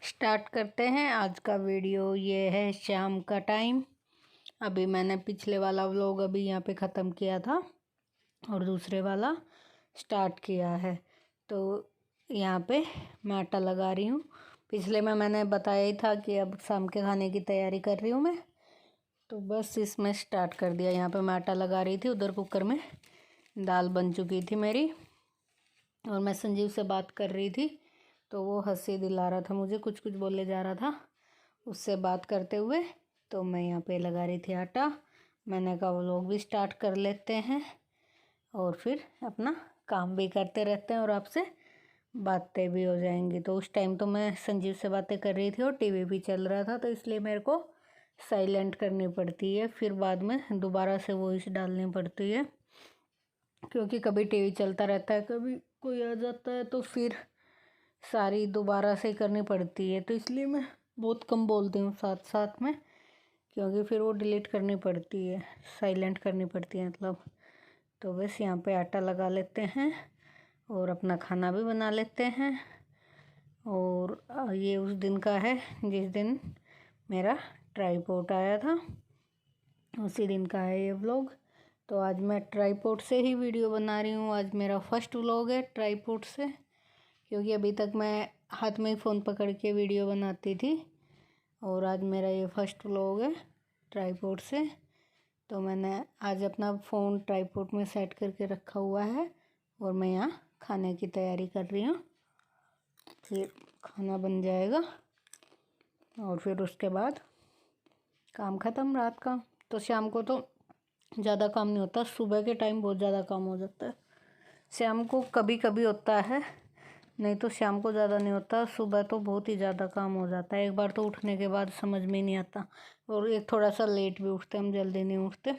Start करते हैं आज का वीडियो। ये है शाम का टाइम। अभी मैंने पिछले वाला व्लॉग अभी यहाँ पे ख़त्म किया था और दूसरे वाला स्टार्ट किया है। तो यहाँ पे मैं आटा लगा रही हूँ। पिछले में मैंने बताया ही था कि अब शाम के खाने की तैयारी कर रही हूँ मैं, तो बस इसमें स्टार्ट कर दिया। यहाँ पे मैं आटा लगा रही थी, उधर कुकर में दाल बन चुकी थी मेरी और मैं संजीव से बात कर रही थी, तो वो हंसी दिला रहा था मुझे, कुछ कुछ बोले जा रहा था उससे बात करते हुए। तो मैं यहाँ पे लगा रही थी आटा। मैंने कहा वो लोग भी स्टार्ट कर लेते हैं और फिर अपना काम भी करते रहते हैं और आपसे बातें भी हो जाएंगी। तो उस टाइम तो मैं संजीव से बातें कर रही थी और टीवी भी चल रहा था, तो इसलिए मेरे को साइलेंट करनी पड़ती है, फिर बाद में दोबारा से वॉइस डालनी पड़ती है, क्योंकि कभी टीवी चलता रहता है, कभी कोई आ जाता है, तो फिर सारी दोबारा से करनी पड़ती है। तो इसलिए मैं बहुत कम बोलती हूँ साथ साथ में, क्योंकि फिर वो डिलीट करनी पड़ती है, साइलेंट करनी पड़ती है मतलब। तो बस यहाँ पे आटा लगा लेते हैं और अपना खाना भी बना लेते हैं। और ये उस दिन का है जिस दिन मेरा ट्राईपोड आया था, उसी दिन का है ये व्लॉग। तो आज मैं ट्राईपोड से ही वीडियो बना रही हूँ। आज मेरा फर्स्ट व्लॉग है ट्राईपोड से, क्योंकि अभी तक मैं हाथ में ही फ़ोन पकड़ के वीडियो बनाती थी और आज मेरा ये फर्स्ट व्लॉग है ट्राईपोड से। तो मैंने आज अपना फ़ोन ट्राईपोड में सेट करके रखा हुआ है और मैं यहाँ खाने की तैयारी कर रही हूँ। फिर खाना बन जाएगा और फिर उसके बाद काम ख़त्म रात का। तो शाम को तो ज़्यादा काम नहीं होता, सुबह के टाइम बहुत ज़्यादा काम हो जाता है। शाम को कभी कभी होता है, नहीं तो शाम को ज़्यादा नहीं होता। सुबह तो बहुत ही ज़्यादा काम हो जाता है। एक बार तो उठने के बाद समझ में नहीं आता, और एक थोड़ा सा लेट भी उठते, हम जल्दी नहीं उठते,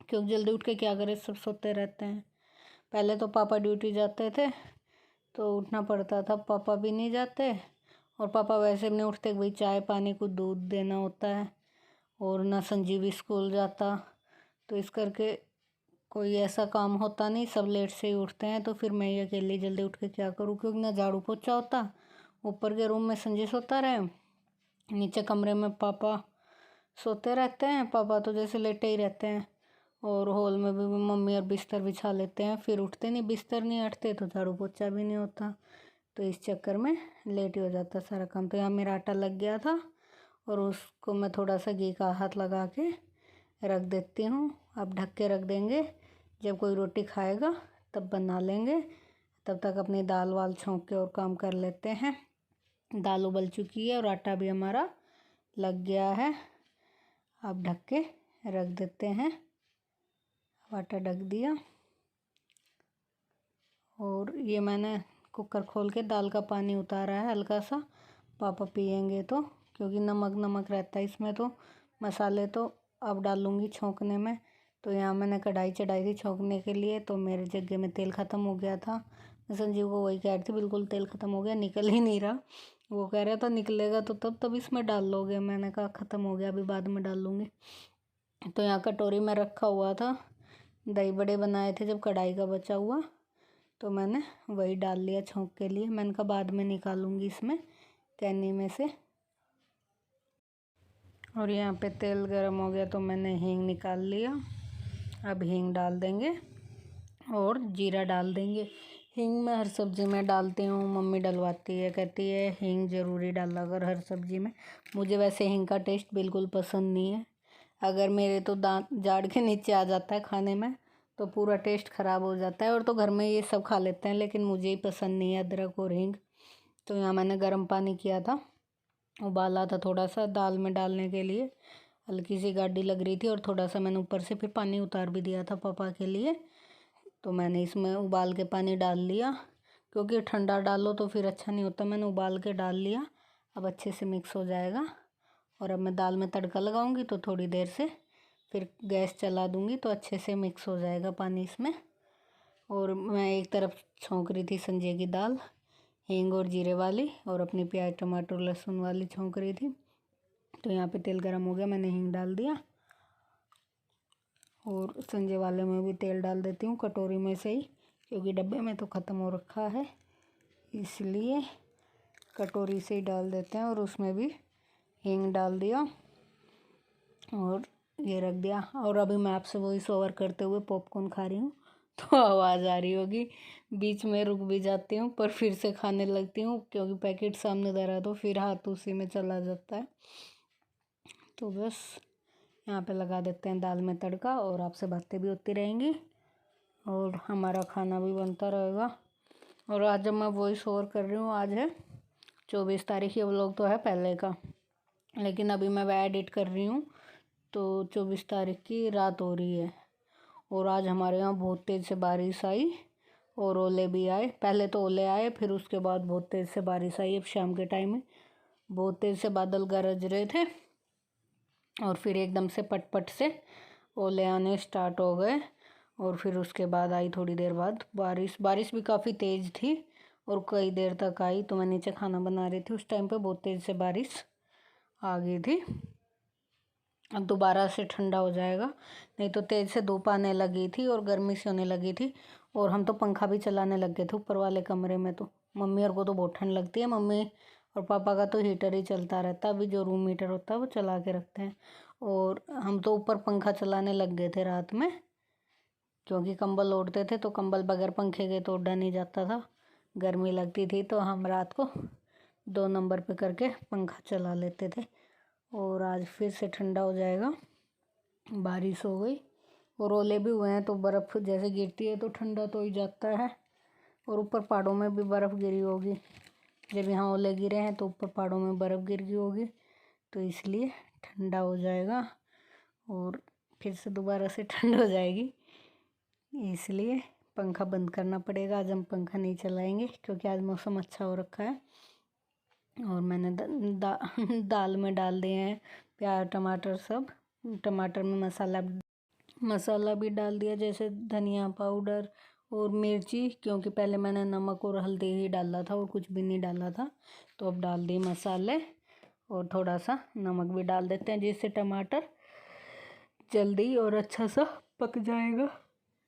क्योंकि जल्दी उठ के क्या करें, सब सोते रहते हैं। पहले तो पापा ड्यूटी जाते थे तो उठना पड़ता था, पापा भी नहीं जाते और पापा वैसे भी नहीं उठते, भाई चाय पानी को दूध देना होता है, और ना संजीव स्कूल जाता, तो इस करके कोई ऐसा काम होता नहीं, सब लेट से ही उठते हैं। तो फिर मैं ये अकेले जल्दी उठ के क्या करूँ, क्योंकि ना झाड़ू पोछा होता, ऊपर के रूम में संजय सोता रहे, नीचे कमरे में पापा सोते रहते हैं। पापा तो जैसे लेटे ही रहते हैं, और हॉल में भी मम्मी और बिस्तर बिछा लेते हैं, फिर उठते नहीं, बिस्तर नहीं हटते, तो झाड़ू पोछा भी नहीं होता। तो इस चक्कर में लेट ही हो जाता सारा काम। तो यहाँ मेरा आटा लग गया था और उसको मैं थोड़ा सा घी का हाथ लगा के रख देती हूँ। अब ढक के रख देंगे, जब कोई रोटी खाएगा तब बना लेंगे। तब तक अपनी दाल वाल छौंक के और काम कर लेते हैं। दाल उबल चुकी है और आटा भी हमारा लग गया है। अब ढक के रख देते हैं। अब आटा ढक दिया और ये मैंने कुकर खोल के दाल का पानी उतारा है हल्का सा, पापा पियेंगे तो, क्योंकि नमक नमक रहता है इसमें। तो मसाले तो अब डालूँगी छौंकने में। तो यहाँ मैंने कढ़ाई चढ़ाई थी छौंकने के लिए, तो मेरे जग्गे में तेल ख़त्म हो गया था। मैं संजीव को वही कह रही थी, बिल्कुल तेल ख़त्म हो गया, निकल ही नहीं रहा। वो कह रहा था निकलेगा तो तब इसमें डाल लोगे। मैंने कहा ख़त्म हो गया, अभी बाद में डाल लूँगी। तो यहाँ कटोरी में रखा हुआ था, दही बड़े बनाए थे जब कढ़ाई का बचा हुआ, तो मैंने वही डाल लिया छौंक के लिए। मैंने कहा बाद में निकालूंगी इसमें कैनी में से। और यहाँ पे तेल गरम हो गया तो मैंने हींग निकाल लिया। अब हींग डाल देंगे और जीरा डाल देंगे। हींग मैं हर सब्ज़ी में डालती हूँ, मम्मी डलवाती है, कहती है हींग ज़रूरी डाला कर हर सब्ज़ी में। मुझे वैसे हींग का टेस्ट बिल्कुल पसंद नहीं है। अगर मेरे तो दांत जाड़ के नीचे आ जाता है खाने में तो पूरा टेस्ट ख़राब हो जाता है। और तो घर में ये सब खा लेते हैं, लेकिन मुझे ही पसंद नहीं है अदरक और हींग। तो यहाँ मैंने गर्म पानी किया था, उबाला था थोड़ा सा दाल में डालने के लिए। हल्की सी गाढ़ी लग रही थी और थोड़ा सा मैंने ऊपर से फिर पानी उतार भी दिया था पापा के लिए। तो मैंने इसमें उबाल के पानी डाल लिया, क्योंकि ठंडा डालो तो फिर अच्छा नहीं होता। मैंने उबाल के डाल लिया, अब अच्छे से मिक्स हो जाएगा। और अब मैं दाल में तड़का लगाऊंगी, तो थोड़ी देर से फिर गैस चला दूंगी, तो अच्छे से मिक्स हो जाएगा पानी इसमें। और मैं एक तरफ छौंक रही थी संजय की दाल हींग और जीरे वाली, और अपनी प्याज टमाटर लहसुन वाली छौंक रही थी। तो यहाँ पे तेल गरम हो गया, मैंने हींग डाल दिया और संजय वाले में भी तेल डाल देती हूँ कटोरी में से ही, क्योंकि डब्बे में तो ख़त्म हो रखा है इसलिए। कटोरी से ही डाल देते हैं। और उसमें भी हींग डाल दिया और ये रख दिया। और अभी मैं आपसे वॉइस ओवर करते हुए पॉपकॉर्न खा रही हूँ, तो आवाज़ आ रही होगी, बीच में रुक भी जाती हूँ पर फिर से खाने लगती हूँ, क्योंकि पैकेट सामने धरा तो फिर हाथ उसी में चला जाता है। तो बस यहाँ पे लगा देते हैं दाल में तड़का, और आपसे बातें भी होती रहेंगी और हमारा खाना भी बनता रहेगा। और आज जब मैं वॉइस ओवर कर रही हूँ, आज है 24 तारीख। ये व्लॉग तो है पहले का, लेकिन अभी मैं वह एडिट कर रही हूँ तो 24 तारीख की रात हो रही है। और आज हमारे यहाँ बहुत तेज़ से बारिश आई और ओले भी आए। पहले तो ओले आए, फिर उसके बाद बहुत तेज़ से बारिश आई। अब शाम के टाइम में बहुत तेज़ से बादल गरज रहे थे और फिर एकदम से पटपट से ओले आने स्टार्ट हो गए। और फिर उसके बाद आई थोड़ी देर बाद बारिश। बारिश भी काफ़ी तेज़ थी और कई देर तक आई। तो मैं नीचे खाना बना रही थी, उस टाइम पे बहुत तेज़ से बारिश आ गई थी। अब दोबारा से ठंडा हो जाएगा, नहीं तो तेज़ से धूप आने लगी थी और गर्मी से होने लगी थी। और हम तो पंखा भी चलाने लग गए थे ऊपर वाले कमरे में। तो मम्मी और को तो बहुत ठंड लगती है। मम्मी और पापा का तो हीटर ही चलता रहता है, अभी जो रूम हीटर होता है वो चला के रखते हैं। और हम तो ऊपर पंखा चलाने लग गए थे रात में, क्योंकि कंबल ओढ़ते थे तो कंबल बगैर पंखे के तो ओढ़ा नहीं जाता था, गर्मी लगती थी। तो हम रात को 2 नंबर पे करके पंखा चला लेते थे। और आज फिर से ठंडा हो जाएगा, बारिश हो गई और ओले भी हुए हैं, तो बर्फ़ जैसे गिरती है तो ठंडा तो ही जाता है। और ऊपर पहाड़ों में भी बर्फ़ गिरी होगी, जब यहाँ ओले गिरे हैं तो ऊपर पहाड़ों में बर्फ़ गिर गई होगी, तो इसलिए ठंडा हो जाएगा और फिर से दोबारा से ठंड हो जाएगी। इसलिए पंखा बंद करना पड़ेगा। आज हम पंखा नहीं चलाएंगे क्योंकि आज मौसम अच्छा हो रखा है। और मैंने दाल में डाल दिए हैं प्याज टमाटर सब। टमाटर में मसाला भी डाल दिया, जैसे धनिया पाउडर और मिर्ची, क्योंकि पहले मैंने नमक और हल्दी ही डाला था और कुछ भी नहीं डाला था। तो अब डाल दिए मसाले और थोड़ा सा नमक भी डाल देते हैं, जिससे टमाटर जल्दी और अच्छा सा पक जाएगा।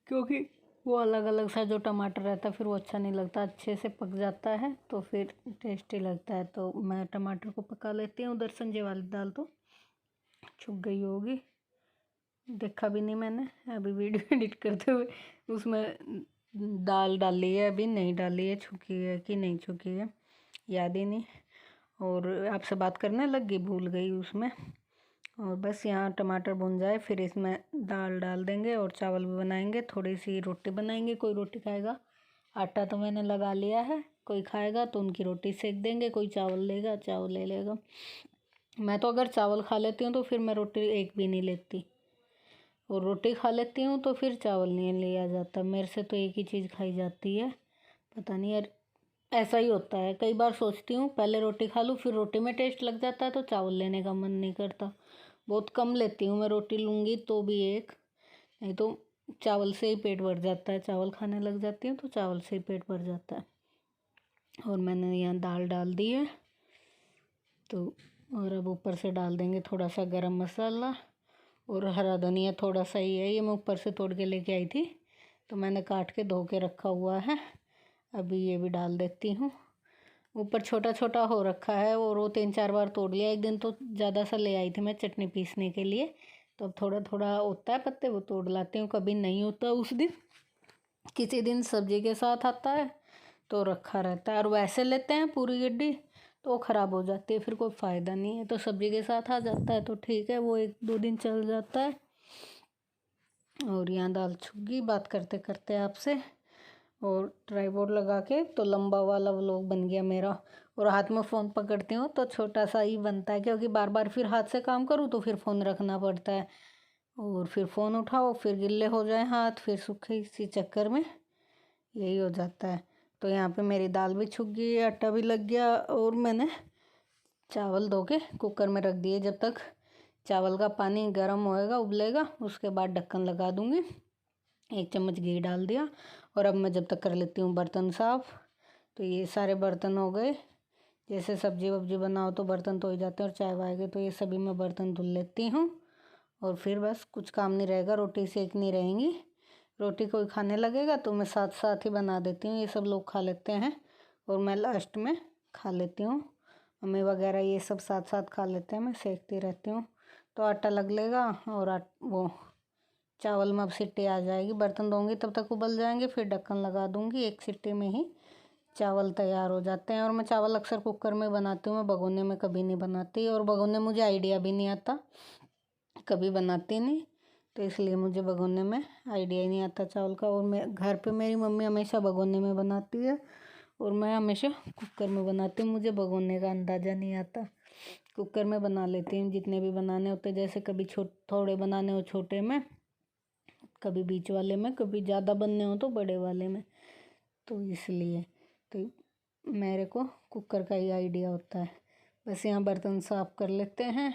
क्योंकि वो अलग अलग सा जो टमाटर रहता है फिर वो अच्छा नहीं लगता, अच्छे से पक जाता है तो फिर टेस्टी लगता है। तो मैं टमाटर को पका लेती हूँ। उधर संजय वाली दाल तो छुप गई होगी, देखा भी नहीं मैंने अभी वीडियो एडिट करते हुए। उसमें दाल डाली है, अभी नहीं डाली है, छुकी है कि नहीं छुकी है याद ही नहीं। और आपसे बात करने लग गई, भूल गई उसमें। और बस यहाँ टमाटर भुन जाए फिर इसमें दाल डाल देंगे और चावल भी बनाएंगे। थोड़ी सी रोटी बनाएंगे, कोई रोटी खाएगा, आटा तो मैंने लगा लिया है, कोई खाएगा तो उनकी रोटी सेक देंगे, कोई चावल लेगा चावल ले लेगा। मैं तो अगर चावल खा लेती हूँ तो फिर मैं रोटी एक भी नहीं लेती, और रोटी खा लेती हूँ तो फिर चावल नहीं लिया जाता। मेरे से तो एक ही चीज़ खाई जाती है, पता नहीं यार ऐसा ही होता है। कई बार सोचती हूँ पहले रोटी खा लूँ, फिर रोटी में टेस्ट लग जाता है तो चावल लेने का मन नहीं करता। बहुत कम लेती हूँ मैं, रोटी लूँगी तो भी एक, नहीं तो चावल से ही पेट भर जाता है। चावल खाने लग जाती हूँ तो चावल से ही पेट भर जाता है। और मैंने यहाँ दाल डाल दी है तो, और अब ऊपर से डाल देंगे थोड़ा सा गरम मसाला और हरा धनिया थोड़ा सा ही है, ये मैं ऊपर से तोड़ के लेके आई थी तो मैंने काट के धो के रखा हुआ है। अभी ये भी डाल देती हूँ। ऊपर छोटा छोटा हो रखा है और वो 3-4 बार तोड़ लिया। एक दिन तो ज़्यादा सा ले आई थी मैं चटनी पीसने के लिए, तो अब थोड़ा थोड़ा होता है पत्ते, वो तोड़ लाती हूँ। कभी नहीं होता उस दिन, किसी दिन सब्जी के साथ आता है तो रखा रहता है। और वैसे लेते हैं पूरी गड्डी तो ख़राब हो जाती है, फिर कोई फ़ायदा नहीं है। तो सब्जी के साथ आ जाता है तो ठीक है, वो 1-2 दिन चल जाता है। और यहाँ दाल छुगी बात करते करते आपसे, और ट्राइपॉड लगा के तो लंबा वाला व्लॉग बन गया मेरा। और हाथ में फ़ोन पकड़ती हूँ तो छोटा सा ही बनता है, क्योंकि बार बार फिर हाथ से काम करूँ तो फिर फ़ोन रखना पड़ता है, और फिर फ़ोन उठाओ फिर गिल्ले हो जाए हाथ, फिर सूखे, इसी चक्कर में यही हो जाता है। तो यहाँ पे मेरी दाल भी छुक गई, आटा भी लग गया, और मैंने चावल धो के कुकर में रख दिए। जब तक चावल का पानी गर्म होएगा, उबलेगा, उसके बाद ढक्कन लगा दूँगी। 1 चम्मच घी डाल दिया। और अब मैं जब तक कर लेती हूँ बर्तन साफ़। तो ये सारे बर्तन हो गए, जैसे सब्जी वब्जी बनाओ तो बर्तन धो ही जाते हैं, और चाय वाय के तो ये सभी मैं बर्तन धुल लेती हूँ। और फिर बस कुछ काम नहीं रहेगा, रोटी सेकनी रहेंगी। रोटी कोई खाने लगेगा तो मैं साथ साथ ही बना देती हूँ, ये सब लोग खा लेते हैं और मैं लास्ट में खा लेती हूँ। मम्मी वगैरह ये सब साथ साथ खा लेते हैं, मैं सेकती रहती हूँ। तो आटा लग लेगा और वो चावल में अब सीटी आ जाएगी। बर्तन धोंगी तब तक उबल जाएंगे, फिर ढक्कन लगा दूँगी, एक सीटी में ही चावल तैयार हो जाते हैं। और मैं चावल अक्सर कुकर में बनाती हूँ, मैं भगोने में कभी नहीं बनाती। और भगोने मुझे आइडिया भी नहीं आता, कभी बनाती नहीं, तो इसलिए मुझे भगोने में आइडिया ही नहीं आता चावल का। और मैं घर पे मेरी मम्मी हमेशा भगोने में बनाती है और मैं हमेशा कुकर में बनाती हूँ। मुझे भगोने का अंदाज़ा नहीं आता, कुकर में बना लेती हूँ जितने भी बनाने होते। जैसे कभी थोड़े बनाने हो छोटे में, कभी बीच वाले में, कभी ज़्यादा बनने हो तो बड़े वाले में। तो इसलिए तो मेरे को कुकर का ही आइडिया होता है। बस यहाँ बर्तन साफ़ कर लेते हैं,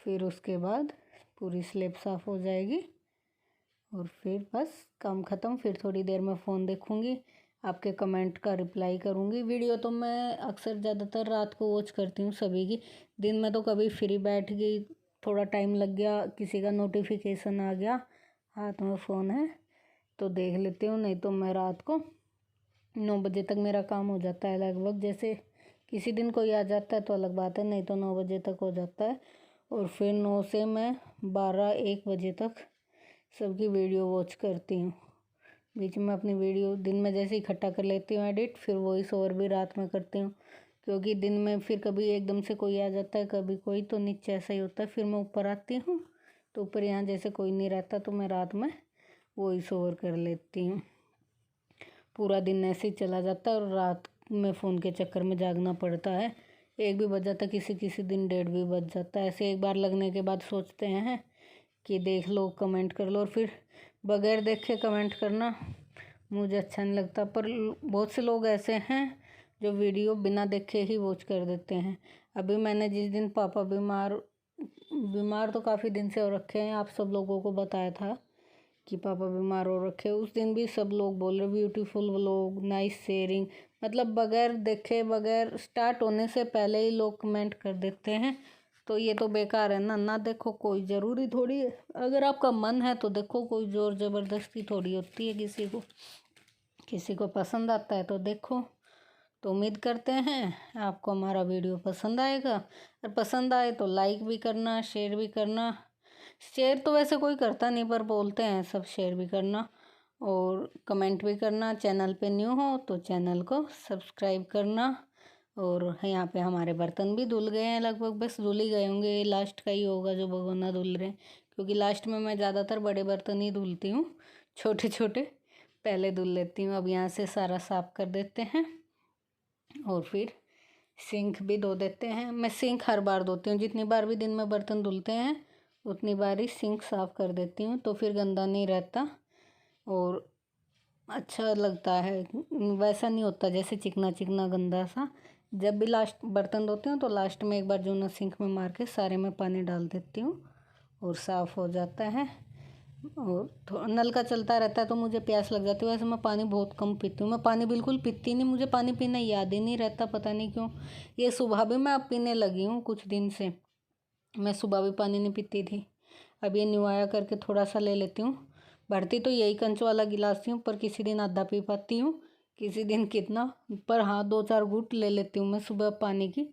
फिर उसके बाद पूरी स्लेब साफ़ हो जाएगी और फिर बस काम ख़त्म। फिर थोड़ी देर में फ़ोन देखूँगी, आपके कमेंट का रिप्लाई करूँगी। वीडियो तो मैं अक्सर ज़्यादातर रात को वॉच करती हूँ सभी की। दिन में तो कभी फ्री बैठ गई, थोड़ा टाइम लग गया, किसी का नोटिफिकेशन आ गया, हाथ में फ़ोन है तो देख लेती हूँ। नहीं तो मैं रात को 9 बजे तक मेरा काम हो जाता है लगभग। जैसे किसी दिन कोई आ जाता है तो अलग बात है, नहीं तो 9 बजे तक हो जाता है। और फिर 9 से मैं 12-1 बजे तक सबकी वीडियो वॉच करती हूँ। बीच में अपनी वीडियो दिन में जैसे इकट्ठा कर लेती हूँ एडिट, फिर वॉइस ओवर भी रात में करती हूँ। क्योंकि दिन में फिर कभी एकदम से कोई आ जाता है, कभी कोई, तो नीचे ऐसा ही होता है। फिर मैं ऊपर आती हूँ तो ऊपर यहाँ जैसे कोई नहीं रहता तो मैं रात में वॉइस ओवर कर लेती हूँ। पूरा दिन ऐसे ही चला जाता है और रात में फ़ोन के चक्कर में जागना पड़ता है। 1 भी बज जाता है, किसी किसी दिन 1:30 भी बज जाता है। ऐसे एक बार लगने के बाद सोचते हैं कि देख लो, कमेंट कर लो, और फिर बगैर देखे कमेंट करना मुझे अच्छा नहीं लगता। पर बहुत से लोग ऐसे हैं जो वीडियो बिना देखे ही वॉच कर देते हैं। अभी मैंने जिस दिन पापा बीमार तो काफ़ी दिन से हो रखे हैं, आप सब लोगों को बताया था कि पापा बीमार हो रखे, उस दिन भी सब लोग बोल रहे ब्यूटीफुल व्लॉग, नाइस शेयरिंग। मतलब बगैर देखे, बगैर स्टार्ट होने से पहले ही लोग कमेंट कर देते हैं। तो ये तो बेकार है ना। ना देखो, कोई ज़रूरी थोड़ी है, अगर आपका मन है तो देखो, कोई ज़ोर ज़बरदस्ती थोड़ी होती है किसी को पसंद आता है तो देखो। तो उम्मीद करते हैं आपको हमारा वीडियो पसंद आएगा, और पसंद आए तो लाइक भी करना, शेयर भी करना। शेयर तो वैसे कोई करता नहीं, पर बोलते हैं सब शेयर भी करना और कमेंट भी करना। चैनल पे न्यू हो तो चैनल को सब्सक्राइब करना। और यहाँ पे हमारे बर्तन भी धुल गए हैं लगभग, बस धुल ही गए होंगे, लास्ट का ही होगा जो भगोना धुल रहे हैं। क्योंकि लास्ट में मैं ज़्यादातर बड़े बर्तन ही धुलती हूँ, छोटे छोटे पहले धुल लेती हूँ। अब यहाँ से सारा साफ़ कर देते हैं और फिर सिंक भी धो देते हैं। मैं सिंक हर बार धोती हूँ, जितनी बार भी दिन में बर्तन धुलते हैं उतनी बार ही सिंक साफ़ कर देती हूँ, तो फिर गंदा नहीं रहता और अच्छा लगता है। वैसा नहीं होता जैसे चिकना चिकना गंदा सा। जब भी लास्ट बर्तन धोती हूँ तो लास्ट में एक बार जो ना सिंक में मार के सारे में पानी डाल देती हूँ और साफ़ हो जाता है। और नल का चलता रहता है तो मुझे प्यास लग जाती है। वैसे मैं पानी बहुत कम पीती हूँ, मैं पानी बिल्कुल पीती नहीं, मुझे पानी पीना याद ही नहीं रहता, पता नहीं क्यों। ये सुबह भी मैं अब पीने लगी हूँ कुछ दिन से, मैं सुबह भी पानी नहीं पीती थी। अब ये न्यू आया करके थोड़ा सा ले लेती हूँ। भरती तो यही कंच वाला गिलास थी, पर किसी दिन आधा पी पाती हूँ, किसी दिन कितना, पर हाँ 2-4 घूंट ले लेती हूँ मैं सुबह पानी की।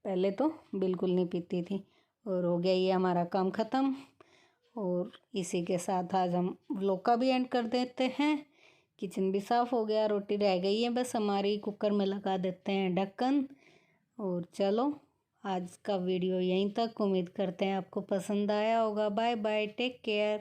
पहले तो बिल्कुल नहीं पीती थी। और हो गया ये हमारा काम ख़त्म। और इसी के साथ आज हम व्लॉग का भी एंड कर देते हैं। किचन भी साफ़ हो गया, रोटी रह गई है बस हमारी, कुकर में लगा देते हैं ढक्कन। और चलो, आज का वीडियो यहीं तक। उम्मीद करते हैं आपको पसंद आया होगा। Bye bye, take care.